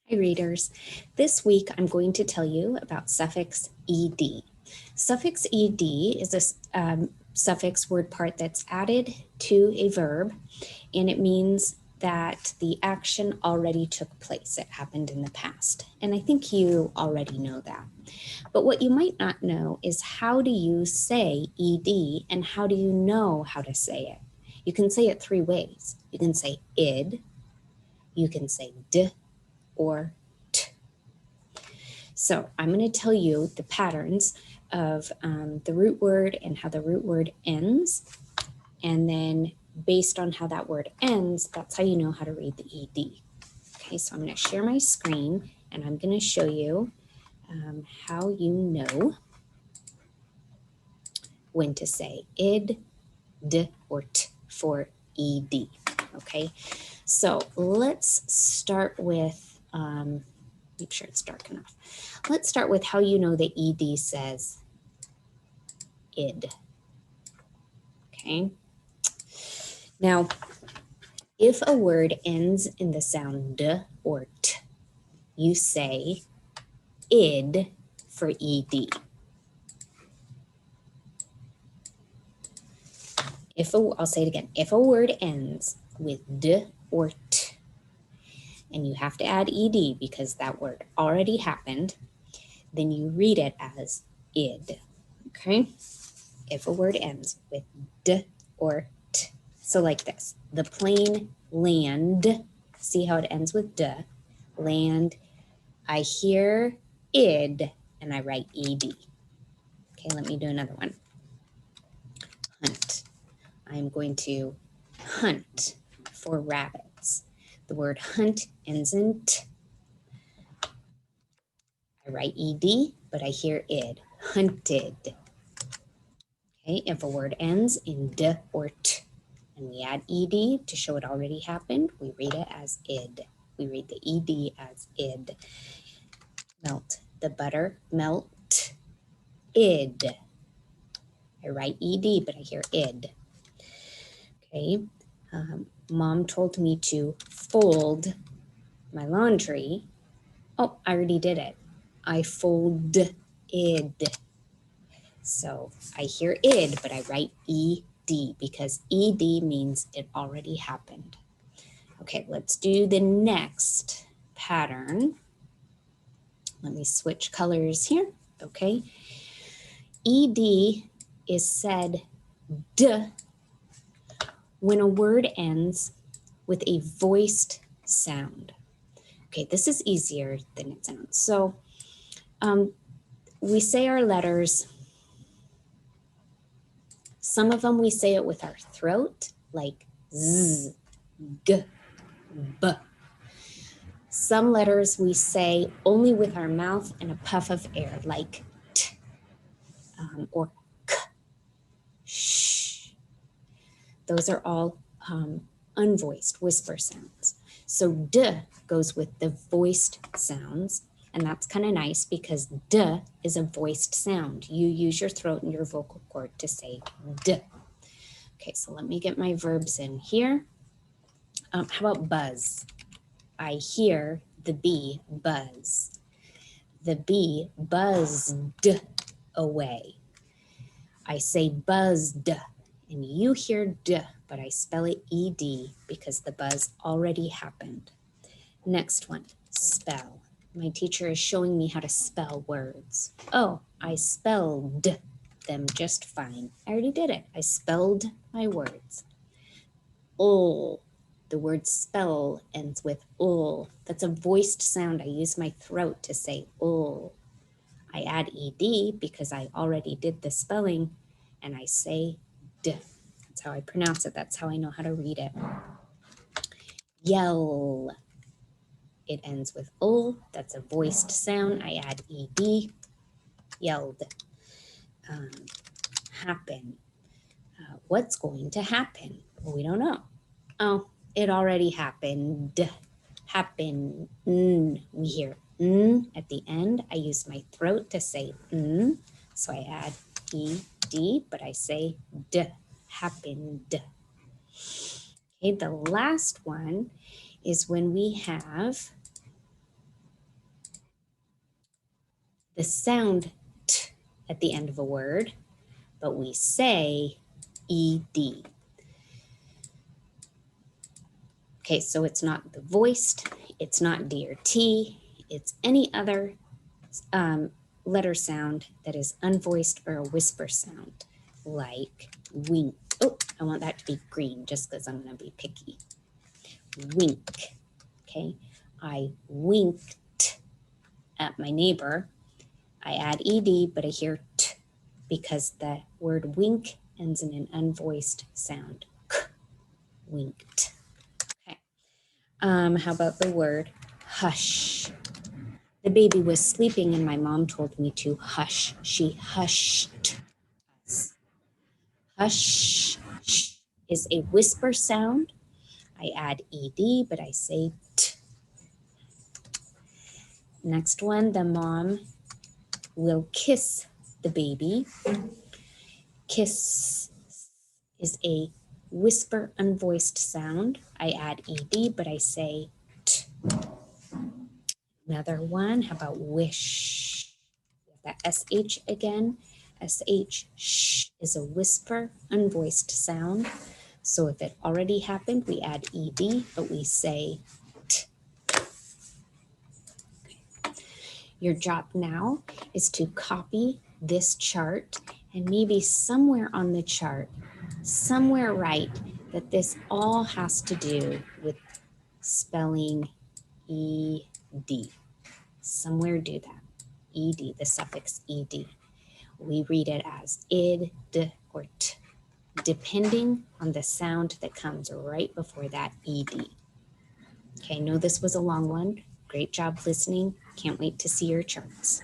Hi readers. This week I'm going to tell you about suffix ed. Suffix ed is a suffix word part that's added to a verb, and it means that the action already took place. It happened in the past. And I think you already know that. But what you might not know is how do you say ed and how do you know how to say it? You can say it three ways. You can say id, you can say d, or t. So I'm going to tell you the patterns of the root word and how the root word ends. And then based on how that word ends, that's how you know how to read the ed. Okay, so I'm going to share my screen and I'm going to show you how you know when to say id, d, or t for ed. Okay, so let's start with, make sure it's dark enough. Let's start with how you know the ed says id. Okay. Now, if a word ends in the sound d or t, you say id for ed. I'll say it again. If a word ends with d or t, and you have to add ed because that word already happened, then you read it as id. Okay? If a word ends with d or t. So like this, the plane land, see how it ends with d, land, I hear id, and I write ed. Okay, let me do another one. Hunt. I'm going to hunt for rabbits. The word hunt ends in t. I write ed, but I hear id. Hunted. Okay, if a word ends in d or t, and we add ed to show it already happened, we read it as id. We read the ed as id. Melt the butter, melt id. I write ed, but I hear id. Okay. Mom told me to fold my laundry. Oh, I already did it. I folded. So I hear id, but I write ed because ed means it already happened. Okay, let's do the next pattern. Let me switch colors here. Okay. Ed is said d when a word ends with a voiced sound. Okay, this is easier than it sounds. So we say our letters, some of them we say it with our throat, like z, g, b. Some letters we say only with our mouth and a puff of air, like t, or k, sh. Those are all unvoiced whisper sounds. So d goes with the voiced sounds, and that's kind of nice because d is a voiced sound. You use your throat and your vocal cord to say d. Okay, so let me get my verbs in here. How about buzz? I hear the bee buzz. The bee buzzed away. I say buzzed, and you hear d, but I spell it ed because the buzz already happened. Next one, spell. My teacher is showing me how to spell words. Oh, I spelled them just fine. I already did it. I spelled my words. Ul. The word spell ends with ul. That's a voiced sound. I use my throat to say ul. I add ed because I already did the spelling, and I say d. That's how I pronounce it. That's how I know how to read it. Yell. It ends with ul. That's a voiced sound. I add ed. Yelled. Happen. What's going to happen? Well, we don't know. Oh, it already happened. Happen. We hear at the end. I use my throat to say so I add ed, but I say d. Happened. Okay, the last one is when we have the sound t at the end of a word, but we say ed. Okay, so it's not the voiced, it's not D or T, it's any other letter sound that is unvoiced or a whisper sound, like wink. Oh, I want that to be green just because I'm going to be picky. Wink. Okay, I winked at my neighbor. I add ed, but I hear t because the word wink ends in an unvoiced sound. K, winked. Okay. How about the word hush? The baby was sleeping and my mom told me to hush. She hushed us. Hush is a whisper sound. I add ed, but I say t. Next one, the mom will kiss the baby. Kiss is a whisper, unvoiced sound. I add ed, but I say t. Another one, how about wish? That sh again. Sh is a whisper, unvoiced sound. So if it already happened, we add ed, but we say t. Your job now is to copy this chart and maybe somewhere on the chart, somewhere write that this all has to do with spelling ed. Somewhere do that. Ed, the suffix ed. We read it as id, d, or t, depending on the sound that comes right before that ed. Okay, I know this was a long one. Great job listening. Can't wait to see your charts.